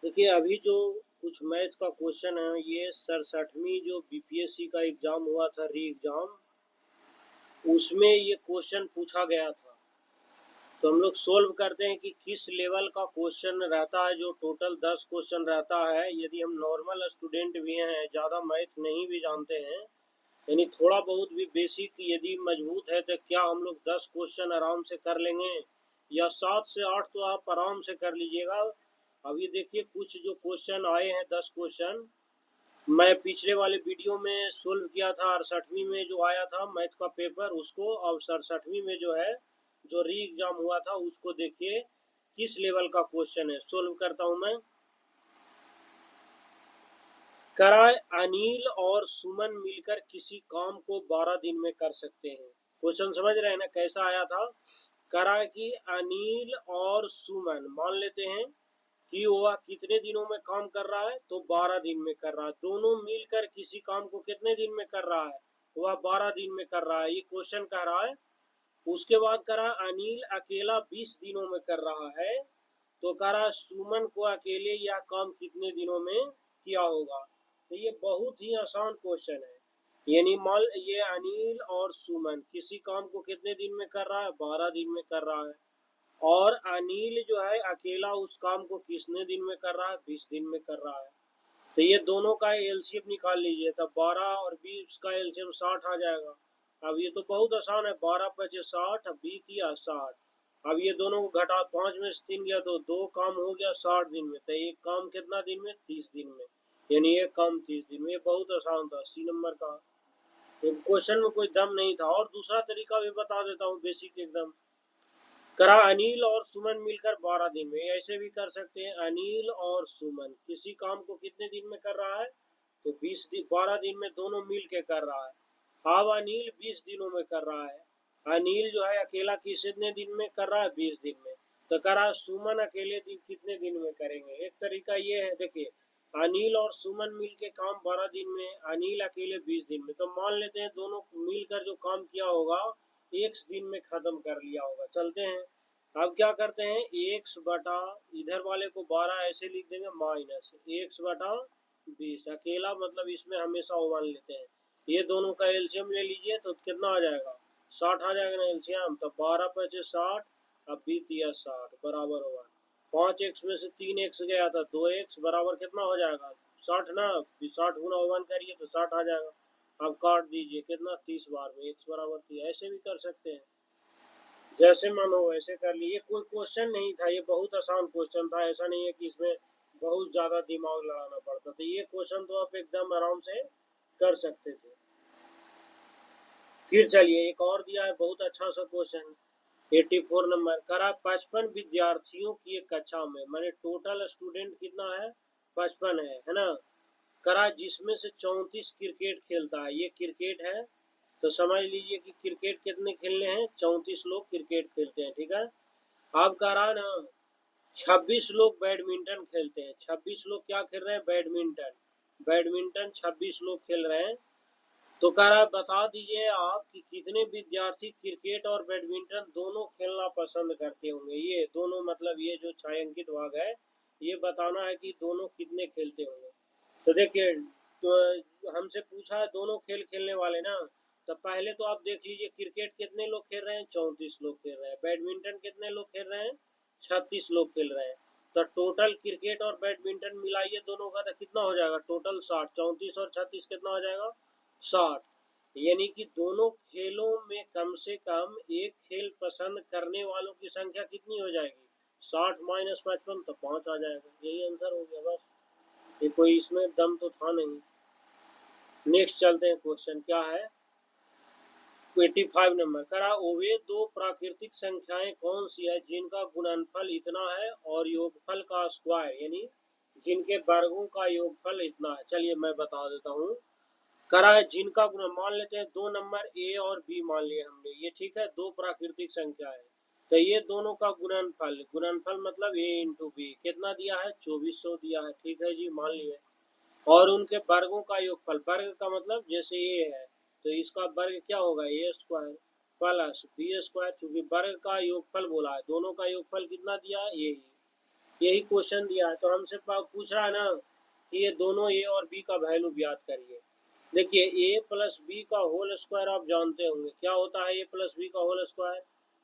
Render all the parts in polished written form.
देखिए, अभी जो कुछ मैथ का क्वेश्चन है, ये 67वीं जो बीपीएससी का एग्ज़ाम हुआ था, री एग्ज़ाम, उसमें ये क्वेश्चन पूछा गया था। तो हम लोग सोल्व करते हैं कि किस लेवल का क्वेश्चन रहता है। जो टोटल 10 क्वेश्चन रहता है, यदि हम नॉर्मल स्टूडेंट भी हैं, ज़्यादा मैथ नहीं भी जानते हैं, यानी थोड़ा बहुत भी बेसिक यदि मजबूत है, तो क्या हम लोग 10 क्वेश्चन आराम से कर लेंगे, या 7 से 8 तो आप आराम से कर लीजिएगा। अभी देखिए, कुछ जो क्वेश्चन आए हैं, 10 क्वेश्चन मैं पिछले वाले वीडियो में सोल्व किया था। 68वीं में जो आया था मैथ का पेपर, उसको, और 67वीं में जो है, जो री एग्जाम हुआ था, उसको देखिए किस लेवल का क्वेश्चन है। सोल्व करता हूं मैं। कराए अनिल और सुमन मिलकर किसी काम को 12 दिन में कर सकते हैं। क्वेश्चन समझ रहे हैं ना, कैसा आया था। करा कि अनिल और सुमन, मान लेते हैं कि वह कितने दिनों में काम कर रहा है, तो 12 दिन में कर रहा है। दोनों मिलकर किसी काम को कितने दिन में कर रहा है, वह 12 दिन में कर रहा है, ये क्वेश्चन कह रहा है। उसके बाद कह रहा अनिल अकेला 20 दिनों में कर रहा है, तो कह रहा सुमन को अकेले यह काम कितने दिनों में किया होगा। तो ये बहुत ही आसान क्वेश्चन है। यानी मान, ये अनिल और सुमन किसी काम को कितने दिन में कर रहा है, 12 दिन में कर रहा है। और अनिल जो है अकेला उस काम को कितने दिन में कर रहा है, 20 दिन में कर रहा है। तो ये दोनों का एलसीएम निकाल लीजिए, तब 12 और 20 का एलसीएम 60 आ जाएगा। अब ये तो बहुत आसान है, 12 पचे 60, 20 या 60। अब ये दोनों को घटा, 5 में से 3 गया तो 2 काम हो गया 60 दिन में। तो एक काम कितना दिन में, 30 दिन में। यानी एक काम 30 दिन में। ये बहुत आसान था, सी नंबर का क्वेश्चन में कोई दम नहीं था। और दूसरा तरीका भी बता देता हूँ, बेसिक एकदम। करा अनिल और सुमन मिलकर 12 दिन में, ऐसे भी कर सकते हैं। अनिल और सुमन किसी काम को कितने दिन में कर रहा है, तो 20 दिन, 12 दिन में दोनों मिल के कर रहा है। अब अनिल 20 दिनों में कर रहा है। अनिल जो है अकेला कितने दिन में कर रहा है, 20 दिन में। तो करा सुमन अकेले दिन कितने दिन में करेंगे। एक तरीका ये है, देखिए, अनिल और सुमन मिल के काम 12 दिन में, अनिल अकेले 20 दिन में। तो मान लेते हैं दोनों मिलकर जो काम किया होगा, एक दिन में खत्म कर लिया होगा। चलते हैं, अब क्या करते हैं, एक्स बटा, इधर वाले को 12 ऐसे लिख देंगे, माइनस एक्स बटा 20। अकेला मतलब इसमें हमेशा 1 लेते हैं। ये दोनों का एलसीएम ले लीजिए, तो कितना आ जाएगा, 60 आ जाएगा ना एलसीएम। तो 12 पचे 60, अब 20 या 60 बराबर होगा 5 एक्स में से 3 एक्स गया था, 2 एक्स बराबर कितना हो जाएगा, 60 ना। 60 गुना 1 करिए तो 60 आ जाएगा। अब काट दीजिए, कितना, 30 बार में एक्स बराबर 30। ऐसे भी कर सकते हैं, जैसे मन हो वैसे कर लिए। कोई क्वेश्चन नहीं था, ये बहुत आसान क्वेश्चन था। ऐसा नहीं है कि इसमें बहुत ज्यादा दिमाग लगाना पड़ता। तो ये क्वेश्चन तो आप एकदम आराम से कर सकते थे। फिर चलिए, एक और दिया है बहुत अच्छा सा क्वेश्चन, 84 नंबर। करा 55 विद्यार्थियों की एक कक्षा में, माने टोटल स्टूडेंट कितना है, 55 है ना। करा जिसमें से 34 क्रिकेट खेलता है, ये क्रिकेट है। तो समझ लीजिए कि क्रिकेट कितने खेलने हैं, 34 लोग क्रिकेट खेलते हैं, ठीक है। अब कह रहा ना 26 लोग बैडमिंटन खेलते हैं। 26 लोग क्या खेल रहे हैं, बैडमिंटन। बैडमिंटन 26 लोग खेल रहे हैं। तो कह रहा है बता दीजिए आप कि कितने विद्यार्थी क्रिकेट और बैडमिंटन दोनों खेलना पसंद करते होंगे। ये दोनों मतलब ये जो छायांकित भाग है, ये बताना है कि दोनों कितने खेलते होंगे। तो देखिए, तो हमसे पूछा है दोनों खेल खेलने वाले ना। तो पहले तो आप देख लीजिए, क्रिकेट कितने लोग खेल रहे हैं, 34 लोग खेल रहे हैं। बैडमिंटन कितने लोग खेल रहे हैं, 36 लोग खेल रहे हैं। तो टोटल क्रिकेट और बैडमिंटन मिलाइए दोनों का, तो कितना हो जाएगा, टोटल 60। 34 और 36 कितना हो जाएगा, 60। यानी कि दोनों खेलों में कम से कम एक खेल पसंद करने वालों की संख्या कितनी हो जाएगी, 60 माइनस 55, तो 5 आ जाएगा। यही आंसर हो गया बस, ये कोई इसमें दम तो था नहीं। नेक्स्ट चलते हैं, क्वेश्चन क्या है, 85 नंबर। करा वे दो प्राकृतिक संख्याएं कौन सी है जिनका गुणनफल इतना है और योगफल का स्क्वायर, यानी जिनके वर्गों का योगफल इतना है। चलिए मैं बता देता हूँ। करा है जिनका गुण, मान लेते हैं 2 नंबर ए और बी मान लिए हमने, ये ठीक है, दो प्राकृतिक संख्या है। तो ये दोनों का गुणनफल, गुणनफल मतलब ए इंटू बी, कितना दिया है, 2400 दिया है, ठीक है जी, मान लिए। और उनके वर्गों का योगफल, वर्ग का मतलब जैसे ए है, तो इसका वर्ग क्या होगा, ए स्क्वायर प्लस बी स्क्वायर। चूंकि वर्ग का योगफल बोला है, दोनों का योगफल कितना दिया है, ए ही। यही क्वेश्चन दिया है, तो हमसे पूछ रहा है ना कि ये दोनों ए और बी का वैल्यू ज्ञात करिए। देखिए ए प्लस बी का होल स्क्वायर आप जानते होंगे, क्या होता है ए प्लस बी का होल स्क्वायर?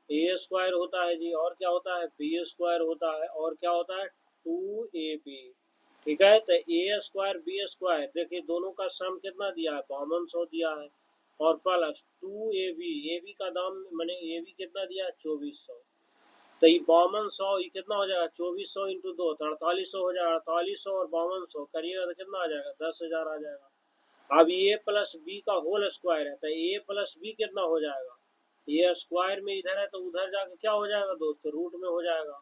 ए स्क्वायर होता है जी, और क्या होता है? बी स्क्वायर होता है, और क्या होता है? 2ab। ठीक है, तो ए स्क्वायर बी स्क्वायर, देखिए दोनों का सम कितना दिया है? 5200 दिया है, और प्लस 2ab, ए बी का दाम मैंने ए बी कितना दिया है? 2400। तो ये 5200, ये कितना हो जाएगा? 2400 इंटू 2 तो 4800 हो जाएगा। 4800 और 5200 करिएगा तो कितना आ जाएगा? 10,000 आ जाएगा। अब ए प्लस बी का होल स्क्वायर है, तो ए प्लस बी कितना हो जाएगा? ये स्क्वायर में इधर है तो उधर जाके क्या हो जाएगा दोस्तों? रूट में हो जाएगा।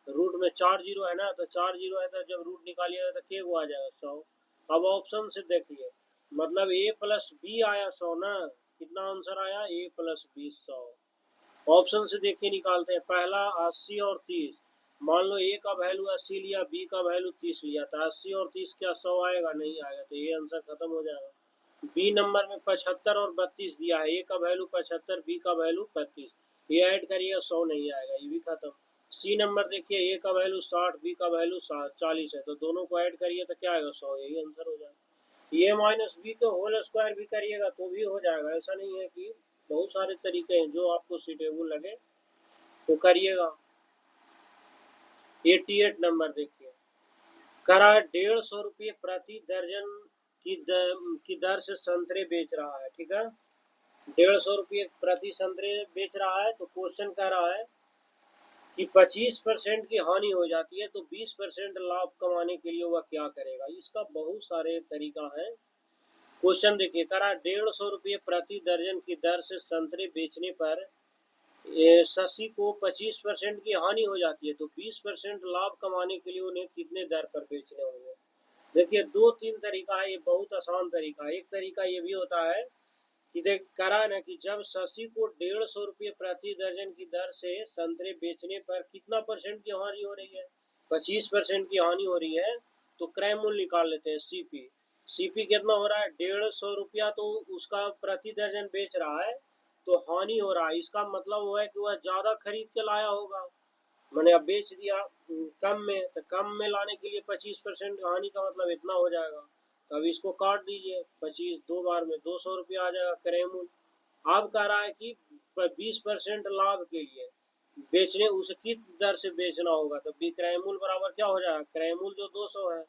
तो रूट में 4 जीरो है ना, तो 4 जीरो है तो जब रूट निकालिएगा तो के को आ जाएगा? 100। अब ऑप्शन से देखिए, मतलब ए प्लस बी आया 100 ना, कितना आंसर आया? ए प्लस बी 100। ऑप्शन से देख के निकालते हैं। पहला 80 और 30, मान लो ए का वैल्यू 80 लिया, बी का वैल्यू 30 लिया, तो 80 और 30 क्या 100 आएगा? नहीं आएगा, तो ये आंसर खत्म हो जाएगा। बी नंबर में 75 और 32 दिया है, ए का वैल्यू 75, बी का वैल्यू 35, ये ऐड करिएगा 100 नहीं आएगा, ये भी खत्म। सी नंबर देखिए, ए का वैल्यू 60, बी का वैल्यू 40 है, तो दोनों को ऐड करिए तो क्या आएगा? 100, यही आंसर हो जाएगा। ए माइनस बी को होल स्क्वायर भी करिएगा तो भी हो जाएगा, ऐसा नहीं है कि, बहुत सारे तरीके हैं, जो आपको सूटेबल लगे तो करिएगा। 88 नंबर देखिए, करा 150 रुपये प्रति दर्जन की दर से संतरे बेच रहा है। ठीक है, 150 रुपये प्रति संतरे बेच रहा है, तो क्वेश्चन कह रहा है कि 25% की हानि हो जाती है तो 20% लाभ कमाने के लिए वह क्या करेगा? इसका बहुत सारे तरीका है। क्वेश्चन देखिए, करा 150 रुपये प्रति दर्जन की दर से संतरे बेचने पर शशि को 25% की हानि हो जाती है, तो 20% लाभ कमाने के लिए उन्हें कितने दर पर बेचने होंगे? देखिए, दो तीन तरीका है, ये बहुत आसान तरीका है। एक तरीका ये भी होता है कि देख करा ना कि जब शशि को 150 रुपये प्रति दर्जन की दर से संतरे बेचने पर कितना परसेंट की हानि हो रही है? 25% की हानि हो रही है, तो क्रय मूल्य निकाल लेते हैं, सीपी। सीपी कितना हो रहा है? 150 रुपया, तो उसका प्रति दर्जन बेच रहा है, तो हानि हो रहा है, इसका मतलब वो है कि वह ज्यादा खरीद के लाया होगा, मैंने अब बेच दिया कम में, तो कम में लाने के लिए 25% हानि का मतलब इतना हो जाएगा। तो अब इसको काट दीजिए, 25 दो बार में 200 रुपया आ जाएगा क्रय मूल्य। अब कह रहा है कि 20% लाभ के लिए बेचने उसे किस दर से बेचना होगा, तो क्रय मूल्य बराबर क्या हो जाएगा? क्रय मूल्य जो 200 है,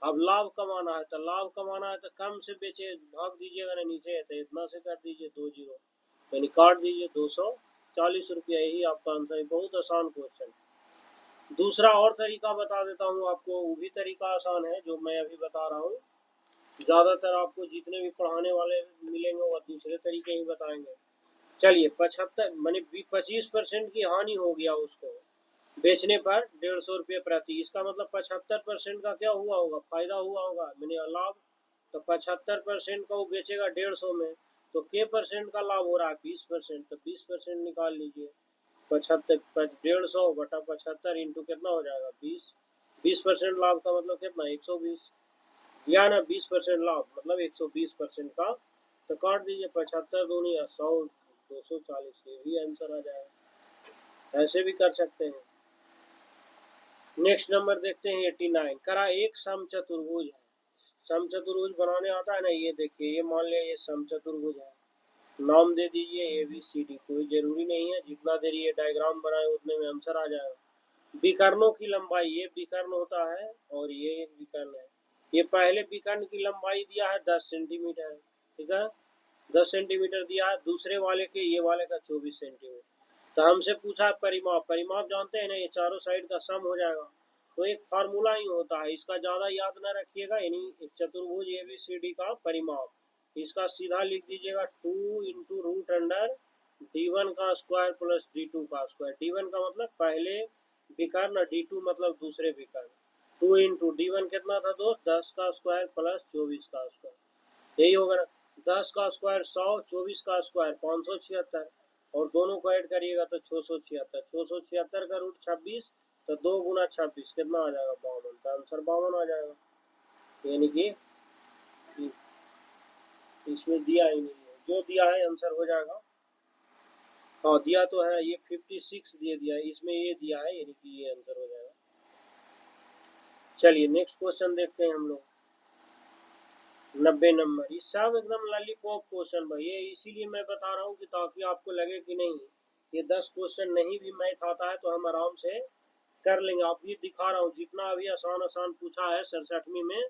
अब लाभ कमाना है, तो लाभ कमाना है तो कम से बेचे, भाग दीजिएगा ना नीचे है, तो इतना से कर दीजिए 2 जीरो, यानी काट दीजिए 240 रुपया, यही आपका आंसर है। बहुत आसान क्वेश्चन। दूसरा और तरीका बता देता हूँ आपको, वो भी तरीका आसान है जो मैं अभी बता रहा हूँ। ज़्यादातर आपको जितने भी पढ़ाने वाले मिलेंगे वो दूसरे तरीके ही बताएंगे। चलिए, 75 माने 25% की हानि हो गया उसको बेचने पर 150 रुपये प्रति, इसका मतलब 75% का क्या हुआ होगा? फायदा हुआ होगा, मैंने लाभ। तो 75% का वो बेचेगा 150 में, तो के परसेंट का लाभ हो रहा है? 20%, तो 20% निकाल लीजिए। 75 150 बटा 75 इंटू कितना हो जाएगा? 20। 20% लाभ का मतलब कितना? 120, या ना 20% लाभ मतलब 120% का, तो काट दीजिए, 75 दूनी 100, 240, ये भी आंसर आ जाएगा। ऐसे भी कर सकते हैं। नेक्स्ट नंबर देखते हैं 89, करा एक समचतुर्भुज है। समचतुर्भुज बनाने आता है ना, ये देखिए, ये मान लिया ये समचतुर्भुज है, नाम दे दीजिए ए बी सी डी, कोई जरूरी नहीं है, जितना देर ये डायग्राम बनाए उतने में आंसर आ जाएगा। विकर्णों की लंबाई, ये विकर्ण होता है और ये एक विकर्ण है। ये पहले विकर्ण की लंबाई दिया है 10 सेंटीमीटर, ठीक है, 10 सेंटीमीटर दिया है, दूसरे वाले के, ये वाले का 24 सेंटीमीटर। तो हमसे पूछा है परिमाप, परिमाप जानते हैं ना, ये चारों साइड का सम हो जाएगा। तो एक फार्मूला ही होता है, इसका ज़्यादा याद ना रखिएगा, यानी चतुर्भुज ए बी सी डी का परिमाप। इसका सीधा लिख दीजिएगा 2 इंटू रूट अंडर d1 का स्क्वायर प्लस d2 का स्क्वायर। d1 का मतलब पहले विकर्ण, d2 मतलब दूसरे विकर्ण। 2 इंटू d1 कितना था दोस्त? 10 का स्क्वायर प्लस 24 का स्क्वायर, यही होगा ना। 10 का स्क्वायर 100, 24 का स्क्वायर 576, और दोनों को ऐड करिएगा तो 676, 676 का रूट 26, तो 2 गुना 26 कितना आ जाएगा? 52, तो आंसर 52 आ जाएगा। यानी कि इसमें दिया ही नहीं है, जो दिया है आंसर हो जाएगा। हाँ दिया तो है, ये 56 दे दिया है, इसमें ये दिया है, यानी कि ये आंसर हो जाएगा। चलिए नेक्स्ट क्वेश्चन देखते हैं हम लोग। 90 नंबर, ये सब एकदम लॉलीपॉप क्वेश्चन भाई, ये इसीलिए मैं बता रहा हूँ कि ताकि आपको लगे कि नहीं ये 10 क्वेश्चन नहीं भी मैथ आता है तो हम आराम से कर लेंगे। आप ये दिखा रहा हूँ जितना अभी आसान आसान पूछा है 67वीं में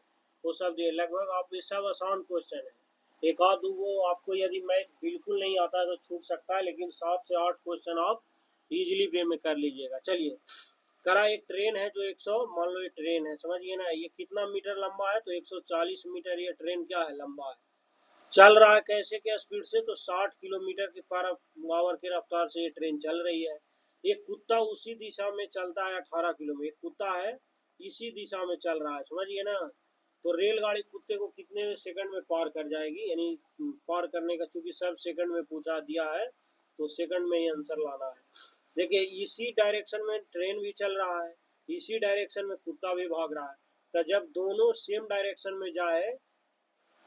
वो सब दिए, लगभग आप ये सब आसान क्वेश्चन है। एक आध वो आपको यदि मैथ बिल्कुल नहीं आता है तो छूट सकता है, लेकिन 7 से 8 क्वेश्चन आप इजीली वे में कर लीजिएगा। चलिए करा, एक ट्रेन है जो 100, मान लो ये ट्रेन है, समझिए ना, ये कितना मीटर लंबा है, तो 140 मीटर ये ट्रेन क्या है, लंबा है। चल रहा है कैसे, क्या स्पीड से, तो 60 किलोमीटर के पर आवर की रफ्तार से ये ट्रेन चल रही है। एक कुत्ता उसी दिशा में चलता है 18 किलोमीटर, एक कुत्ता है इसी दिशा में चल रहा है, समझिए ना। तो रेलगाड़ी कुत्ते को कितने सेकंड में पार कर जाएगी, यानी पार करने का, चूंकि सब सेकंड में पूछा दिया है तो सेकंड में ही आंसर लाना है। देखिए इसी डायरेक्शन में ट्रेन भी चल रहा है, इसी डायरेक्शन में कुत्ता भी भाग रहा है, तो जब दोनों सेम डायरेक्शन में जाए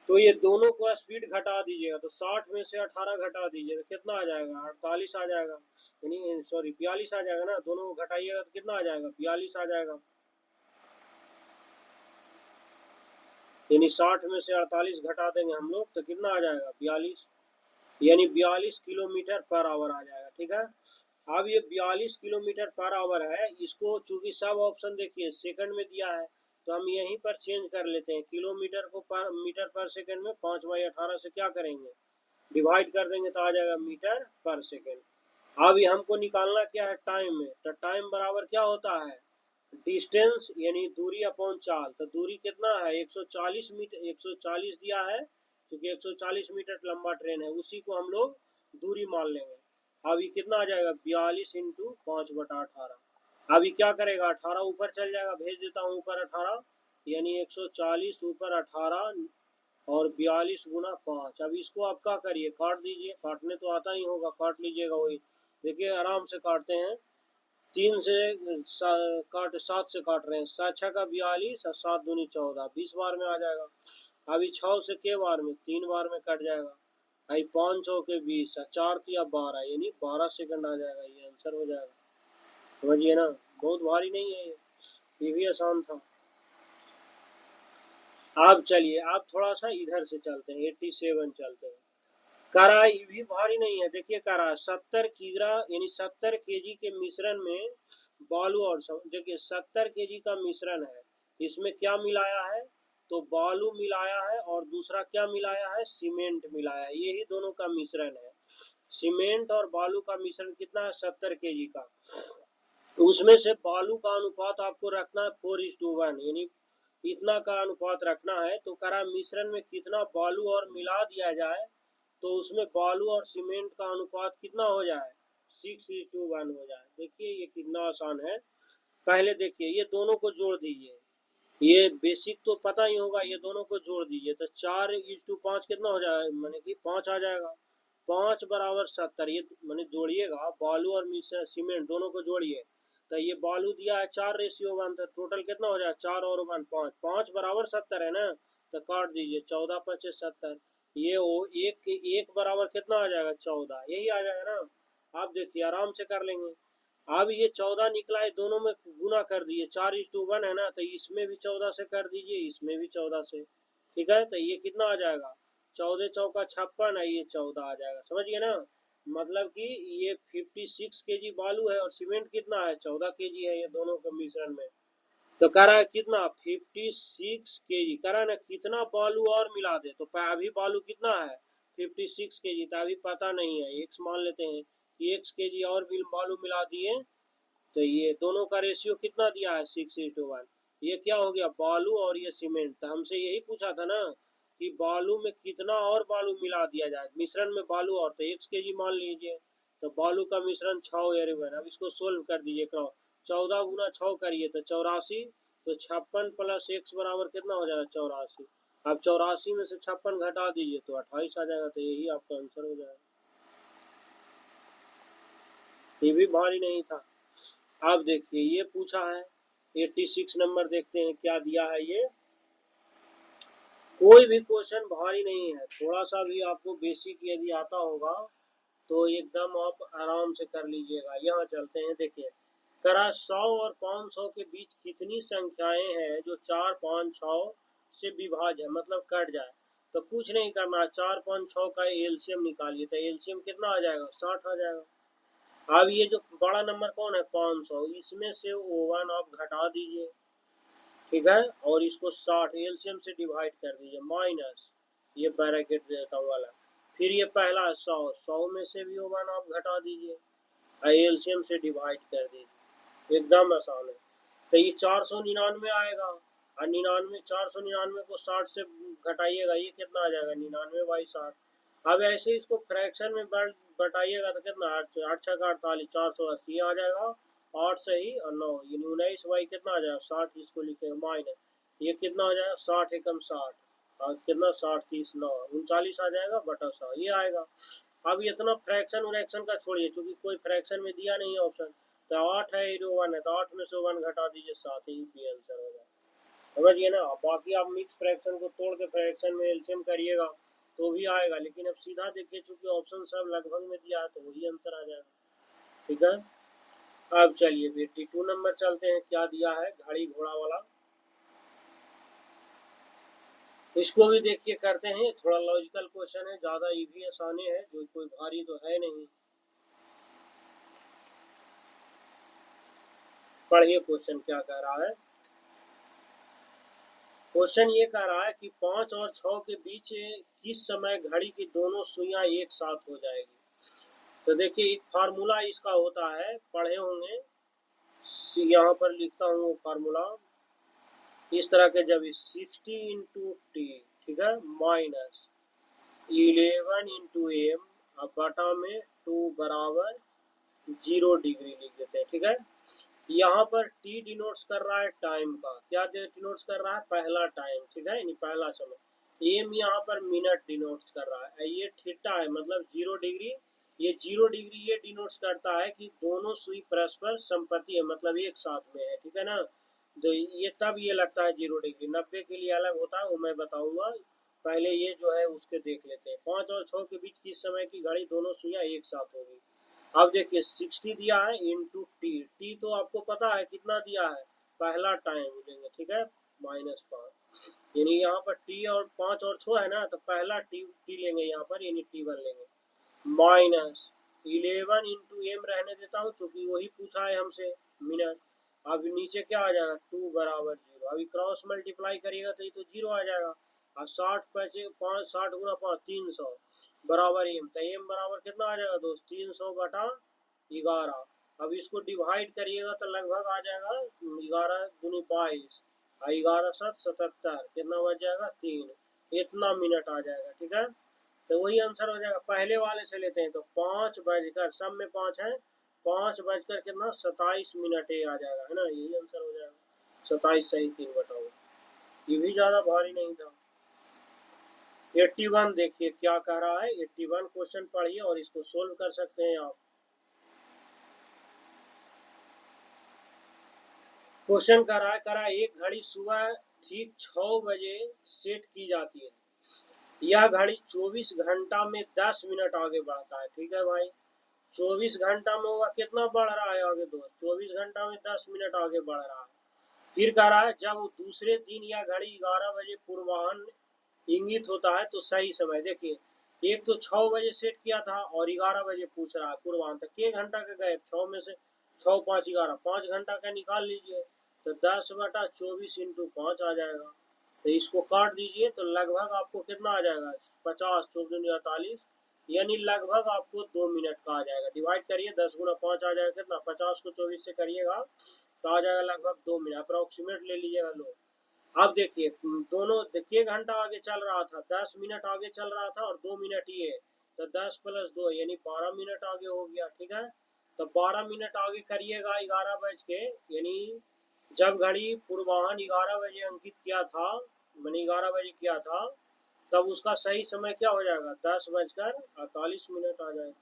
तो ये दोनों को स्पीड घटा दीजिएगा, तो 60 में से 18 घटा दीजिएगा, कितना आ जाएगा, 48 आ जाएगा, यानी सॉरी 42 आ जाएगा ना, दोनों को घटाइएगा तो कितना आ जाएगा, 42 आ जाएगा। यानी 60 में से 48 घटा देंगे हम लोग तो कितना आ जाएगा, 42, यानी 42 किलोमीटर पर आवर आ जाएगा। ठीक है, अब ये 42 किलोमीटर पर आवर है, इसको चूंकि सब ऑप्शन देखिए सेकंड में दिया है तो हम यहीं पर चेंज कर लेते हैं, किलोमीटर को पर मीटर पर सेकंड में 5/18 से क्या करेंगे, डिवाइड कर देंगे तो आ जाएगा मीटर पर सेकंड। अब ये हमको निकालना क्या है, टाइम में, तो टाइम बराबर क्या होता है, डिस्टेंस यानी दूरी अपॉन चाल, तो दूरी कितना है 140 मीटर, 140 दिया है क्योंकि 140 मीटर लंबा ट्रेन है, उसी को हम लोग दूरी मान लेंगे। अब ये कितना आ जाएगा, 42 इंटू 5/18। अभी क्या करेगा, 18 ऊपर चल जाएगा, भेज देता हूँ ऊपर 18, यानी 140 ऊपर 18 और 42 गुना 5। अब इसको आप क्या करिए, काट दीजिए, काटने तो आता ही होगा, काट लीजिएगा वही, देखिए आराम से काटते हैं, 3 से काट 7 से काट रहे हैं, 7 का 42 और 7 दूनी 14, 20 बार में आ जाएगा। अभी 6 से के बार में, 3 बार में कट जाएगा, अभी 5 6 के 20 और 4 या 12, यानी 12 सेकंड आ जाएगा, ये आंसर हो जाएगा। समझिए ना, बहुत भारी नहीं है ये भी आसान था। अब चलिए आप थोड़ा सा इधर से चलते हैं, 87 चलते हैं। करा, ये भी भारी नहीं है, देखिए करा 70 किग्रा यानी 70 केजी के मिश्रण में बालू और देखिए 70 केजी का मिश्रण है, इसमें क्या मिलाया है, तो बालू मिलाया है और दूसरा क्या मिलाया है, सीमेंट मिलाया है, यही दोनों का मिश्रण है। सीमेंट और बालू का मिश्रण कितना है, 70 केजी का, उसमें से बालू का अनुपात आपको रखना है 4:1, यानी इतना का अनुपात रखना है। तो करा मिश्रण में कितना बालू और मिला दिया जाए तो उसमें बालू और सीमेंट का अनुपात कितना हो जाए, 6:1 हो जाए। देखिए ये कितना आसान है, पहले देखिए ये दोनों को जोड़ दीजिए, ये बेसिक तो पता ही होगा, ये दोनों को जोड़ दीजिए तो 4:5 कितना हो जाएगा, मैंने कि 5 आ जाएगा, 5 बराबर 70, ये मैंने जोड़िएगा, बालू और सीमेंट दोनों को जोड़िए, तो ये बालू दिया है 4:1, तो टोटल कितना हो जाएगा, 4 और 1 5, 5 बराबर 70 है ना, तो काट दीजिए, 14 5 70, ये वो एक बराबर कितना आ जाएगा, 14, यही आ जाएगा ना। आप देखिए आराम से कर लेंगे। अब ये 14 निकला है, दोनों में गुना कर दिए, 4:1 है ना, तो इसमें भी 14 से कर दीजिए, इसमें भी 14 से, ठीक है, तो ये कितना आ जाएगा, 14 चौका 56 है, ये 14 आ जाएगा, समझिए ना। मतलब कि ये 56 केजी बालू है और सीमेंट कितना है, 14 केजी है, ये दोनों के मिश्रण में। तो कह रहा है कितना, 56 केजी, कह रहा है ना कितना बालू और मिला दे, तो अभी बालू कितना है 56 केजी, तो अभी पता नहीं है, एक्स मान लेते हैं कि एक्स केजी और भी बालू मिला दिए, तो ये दोनों का रेशियो कितना दिया है, 6:1। ये क्या हो गया, बालू और ये सीमेंट, तो हमसे यही पूछा था ना कि बालू में कितना और बालू मिला दिया जाए, मिश्रण में बालू और, तो 1 केजी मान लीजिए, तो बालू का मिश्रण 6। अब इसको सोल्व कर दीजिए, 14 गुना 6 करिए तो 84, तो 56 प्लस x बराबर कितना हो जाएगा, 84। अब 84 में से 56 घटा दीजिए तो 28 आ जाएगा, तो यही आपका आंसर हो जाएगा। ये भी भारी नहीं था। आप देखिए ये पूछा है 86 नंबर, देखते हैं क्या दिया है ये। कोई भी क्वेश्चन भारी नहीं है, थोड़ा सा भी आपको बेसिक यदि आता होगा तो एकदम आप आराम से कर लीजिएगा। यहाँ चलते हैं, देखिए करा 100 और 500 के बीच कितनी संख्याएं हैं जो 4, 5, 6 से विभाज्य है, मतलब कट जाए। तो कुछ नहीं करना, 4, 5, 6 का एलसीएम निकालिए, तो एलसीएम कितना आ जाएगा, 60 आ जाएगा। अब ये जो बड़ा नंबर कौन है 500, इसमें से O1 आप घटा दीजिए, ठीक है, और इसको 60 एलसीएम से डिवाइड कर दीजिए, माइनस ये ब्रैकेट देता हूँ वाला, फिर ये पहला 100, 100 में से भी O1 आप घटा दीजिए, एलसीएम से डिवाइड कर दीजिए, एकदम आसान है। तो ये 499 आएगा, और 99, 499 को 60 से घटाइएगा, ये कितना आ जाएगा, 99/60। अब ऐसे इसको फ्रैक्शन में बटाइएगा तो कितना, 8 6 का 48, 480 आ जाएगा, 8 सही और 9, ये 19 कितना आ जाएगा 60, इसको लिखेगा माइनस, ये कितना हो जाएगा 60 एकम 60, और कितना 60 30 9 39 आ जाएगा बटा 100, ये आएगा। अब इतना फ्रैक्शन व्रैक्शन का छोड़िए, क्योंकि कोई फ्रैक्शन में दिया नहीं है ऑप्शन, तो 8 है, 1 है, तो 8 में से 1 घटा दीजिए, 7 ही भी आंसर हो जाएगा, समझिए ना। बाकी आप मिक्स फ्रैक्शन को तोड़ के फ्रैक्शन में एलसीएम करिएगा तो भी आएगा, लेकिन अब सीधा देखिए चूंकि ऑप्शन सब लगभग में दिया है तो वही आंसर आ जाएगा, ठीक है। अब चलिए 82 नंबर चलते हैं, क्या दिया है घड़ी घोड़ा वाला, इसको भी देखिए करते हैं, थोड़ा लॉजिकल क्वेश्चन है, ज्यादा ये भी आसानी है, जो कोई भारी तो है नहीं। पढ़िए क्वेश्चन क्या कह रहा है। क्वेश्चन ये कह रहा है कि 5 और 6 के बीच किस समय घड़ी की दोनों सुइयां एक साथ हो जाएगी। तो देखिए एक फार्मूला इसका होता है, पढ़े होंगे, यहाँ पर लिखता हूँ वो फार्मूला इस तरह के, जब 60 इंटू टी, ठीक है, माइनस 11 इंटू एम, अब बटा में 2 बराबर 0 डिग्री लिख देते हैं, ठीक है। यहाँ पर टी डिनोट्स कर रहा है टाइम का, क्या डिनोट्स कर रहा है, पहला टाइम, ठीक है, यानी पहला समय। एम यहाँ पर मिनट डिनोट्स कर रहा है, ये थीटा है मतलब 0 डिग्री, ये 0 डिग्री ये डिनोट्स करता है कि दोनों सुई परस्पर संपत्ति है, मतलब एक साथ में है, ठीक है ना। तो ये तब ये लगता है 0 डिग्री, 90 के लिए अलग होता है, वो मैं बताऊंगा, पहले ये जो है उसके देख लेते हैं। 5 और 6 के बीच किस समय की घड़ी दोनों सुइयां एक साथ होगी। अब देखिए 60 दिया है इंटू टी, टी तो आपको पता है कितना दिया है, पहला टाइम लेंगे, ठीक है, -5, यानी यहाँ पर टी और 5 और 6 है ना, तो पहला टी लेंगे यहाँ पर, यानी T1 लेंगे, -11 इंटू एम रहने देता हूँ क्योंकि वही पूछा है हमसे, मिनट। अब नीचे क्या आ जाएगा, 2 बराबर 0, अभी क्रॉस मल्टीप्लाई करिएगा तो ये तो 0 आ जाएगा, और 60 पैसे 5, 60 गुना 5 300 बराबर एम, तो एम बराबर कितना आ जाएगा दोस्त, 300 बटा 11। अब इसको डिवाइड करिएगा तो लगभग आ जाएगा 11 दूनी 22, 11 7 77, कितना बच जाएगा 3, इतना मिनट आ जाएगा, ठीक है। तो वही आंसर हो जाएगा, पहले वाले से लेते हैं, तो 5 बजकर, सब में 5 है, 5 बजकर कितना 27 मिनट आ जाएगा, है ना, यही आंसर हो जाएगा, 27 सही 3 बताओ, ये भी ज्यादा भारी नहीं था। 81 देखिए क्या कह रहा है, 81 क्वेश्चन पढ़िए और इसको सोल्व कर सकते हैं आप। क्वेश्चन करा एक घड़ी सुबह ठीक 6 बजे सेट की जाती है, यह घड़ी 24 घंटा में 10 मिनट आगे बढ़ता है, ठीक है भाई, 24 घंटा में होगा कितना बढ़ रहा है आगे दोस्त, 24 घंटा में 10 मिनट आगे बढ़ रहा है। फिर कह रहा है जब दूसरे दिन यह घड़ी 11 बजे पूर्वाह्न इंगित होता है तो सही समय, देखिए एक तो 6 बजे सेट किया था और 11 बजे पूछ रहा है पूर्वाह्न, तक के घंटा का गए, 6 में से 6 5 11, 5 घंटा का निकाल लीजिए, तो 10 बटा 24 इंटू 5 आ जाएगा, तो इसको काट दीजिए तो लगभग आपको कितना आ जाएगा, 50 24 48, यानी लगभग आपको 2 मिनट का आ जाएगा, डिवाइड करिए 10 गुना 5 आ जाएगा कितना, 50 को 24 से करिएगा तो आ जाएगा लगभग 2 मिनट, अप्रोक्सीमेट ले लीजिएगा लोग। अब देखिए दोनों देखिए घंटा आगे चल रहा था, 10 मिनट आगे चल रहा था और 2 मिनट ये, तो 10 + 2 यानी 12 मिनट आगे हो गया, ठीक है। तो 12 मिनट आगे करिएगा 11 बज के, यानी जब घड़ी पूर्वाह्न 11 बजे अंकित किया था, मैंने 11 बजे किया था, तब उसका सही समय क्या हो जाएगा, 10 बजकर 48 मिनट आ जाएगा।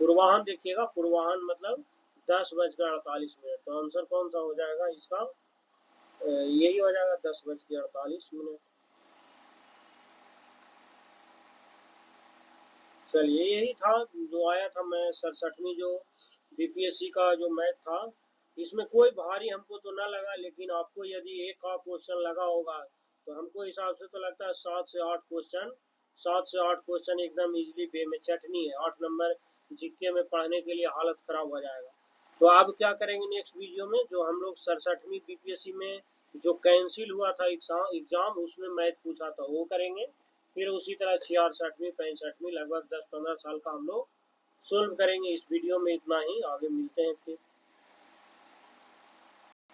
पूर्वाह्न देखिएगा, पूर्वाह्न मतलब 10 बजकर 48 मिनट, तो आंसर कौन सा हो जाएगा इसका, यही हो जाएगा 10 बज के 48 मिनट। चलिए यही था जो आया था, मैं 67वीं जो बीपीएससी का जो मैथ था इसमें कोई भारी हमको तो ना लगा, लेकिन आपको यदि एक का क्वेश्चन लगा होगा तो हमको हिसाब से तो लगता है 7 से 8 क्वेश्चन एकदम इजीली वे में चटनी है। 8 नंबर जीके में पढ़ने के लिए हालत खराब हो जाएगा। तो अब क्या करेंगे नेक्स्ट वीडियो में, जो हम लोग 67वीं बीपीएससी में जो कैंसिल हुआ था एग्जाम उसमें मैथ पूछा था वो करेंगे। फिर उसी तरह 66वीं 65वीं लगभग 10-15 साल का हम लोग सोल्व करेंगे। इस वीडियो में इतना ही, आगे मिलते हैं फिर।